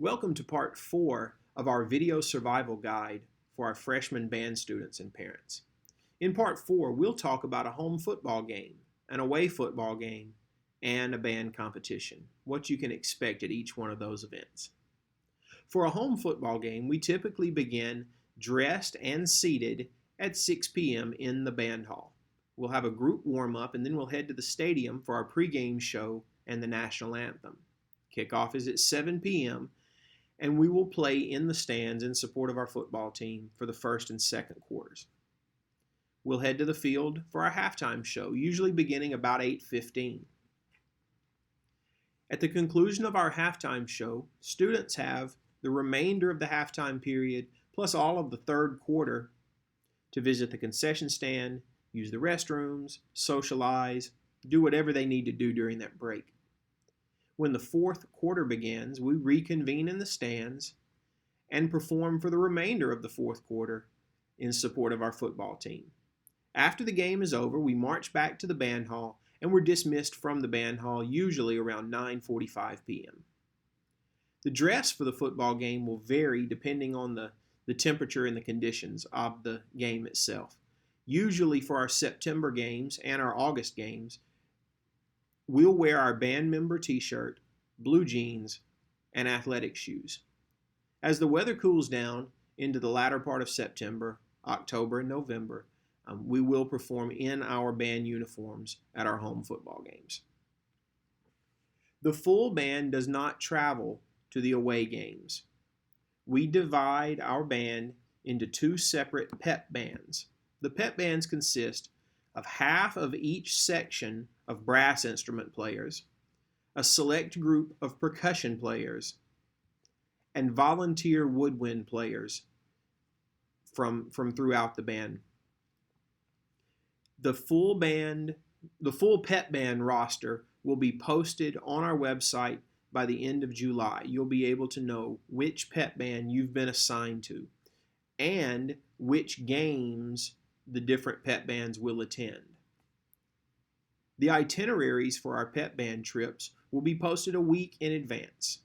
Welcome to part 4 of our video survival guide for our freshman band students and parents. In part 4, we'll talk about a home football game, an away football game, and a band competition, what you can expect at each one of those events. For a home football game, we typically begin dressed and seated at 6 p.m. in the band hall. We'll have a group warm-up and then we'll head to the stadium for our pregame show and the national anthem. Kickoff is at 7 p.m. and we will play in the stands in support of our football team for the first and second quarters. We'll head to the field for our halftime show, usually beginning about 8:15. At the conclusion of our halftime show, students have the remainder of the halftime period plus all of the third quarter to visit the concession stand, use the restrooms, socialize, do whatever they need to do during that break. When the fourth quarter begins, we reconvene in the stands and perform for the remainder of the fourth quarter in support of our football team. After the game is over, we march back to the band hall and we're dismissed from the band hall usually around 9:45 p.m. The dress for the football game will vary depending on the temperature and the conditions of the game itself. Usually for our September games and our August games, we'll wear our band member t-shirt, blue jeans, and athletic shoes. As the weather cools down into the latter part of September, October, and November, we will perform in our band uniforms at our home football games. The full band does not travel to the away games. We divide our band into two separate pep bands. The pep bands consist of half of each section of brass instrument players, a select group of percussion players, and volunteer woodwind players from throughout the band. The full pep band roster will be posted on our website by the end of July. You'll be able to know which pep band you've been assigned to and which games the different pep bands will attend. The itineraries for our pep band trips will be posted a week in advance.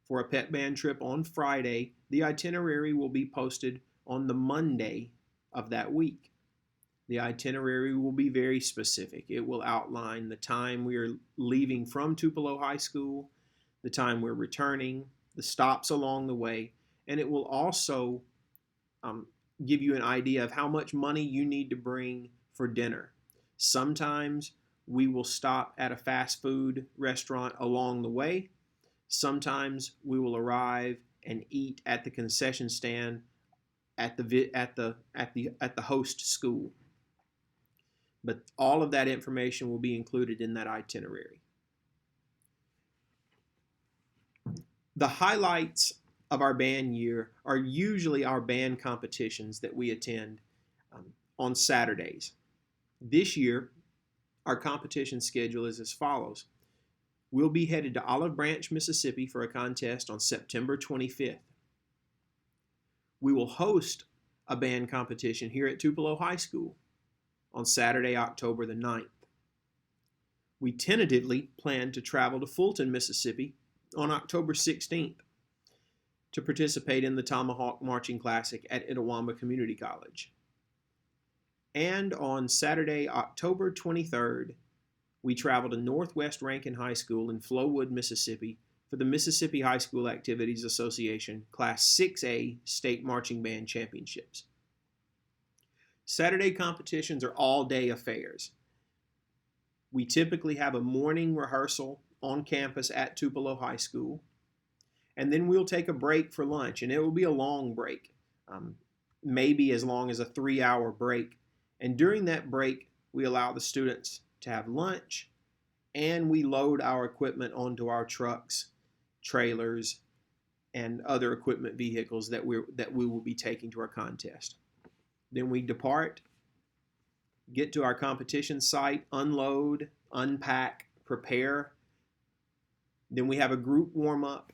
For a pep band trip on Friday, the itinerary will be posted on the Monday of that week. The itinerary will be very specific. It will outline the time we are leaving from Tupelo High School, the time we're returning, the stops along the way, and it will also give you an idea of how much money you need to bring for dinner. Sometimes we will stop at a fast food restaurant along the way. Sometimes we will arrive and eat at the concession stand at the host school. But all of that information will be included in that itinerary. The highlights of our band year are usually our band competitions that we attend on Saturdays. This year, our competition schedule is as follows. We'll be headed to Olive Branch, Mississippi for a contest on September 25th. We will host a band competition here at Tupelo High School on Saturday, October the 9th. We tentatively plan to travel to Fulton, Mississippi on October 16th to participate in the Tomahawk Marching Classic at Itawamba Community College. And on Saturday, October 23rd, we travel to Northwest Rankin High School in Flowood, Mississippi for the Mississippi High School Activities Association Class 6A State Marching Band Championships. Saturday competitions are all-day affairs. We typically have a morning rehearsal on campus at Tupelo High School, and then we'll take a break for lunch, and it will be a long break, maybe as long as a 3-hour break. And during that break, we allow the students to have lunch, and we load our equipment onto our trucks, trailers, and other equipment vehicles that we will be taking to our contest. Then we depart, get to our competition site, unload, unpack, prepare. Then we have a group warm-up.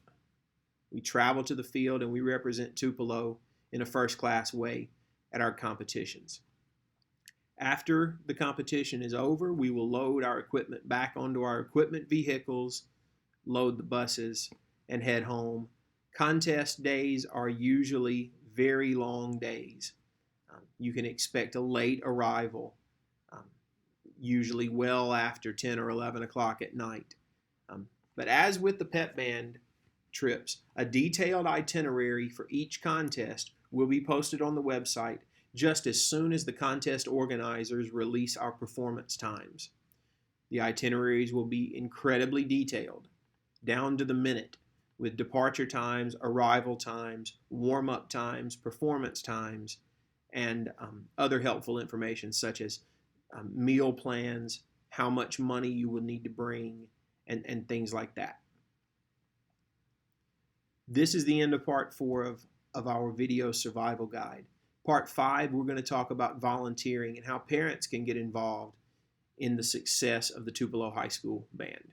We travel to the field and we represent Tupelo in a first-class way at our competitions. After the competition is over, we will load our equipment back onto our equipment vehicles, load the buses, and head home Contest days are usually very long days. You can expect a late arrival, um, usually well after 10 or 11 o'clock at night. But as with the pep band trips, a detailed itinerary for each contest will be posted on the website just as soon as the contest organizers release our performance times. The itineraries will be incredibly detailed, down to the minute, with departure times, arrival times, warm-up times, performance times, and other helpful information such as meal plans, how much money you will need to bring, and things like that. This is the end of part 4 of our video survival guide. Part 5, we're going to talk about volunteering and how parents can get involved in the success of the Tupelo High School Band.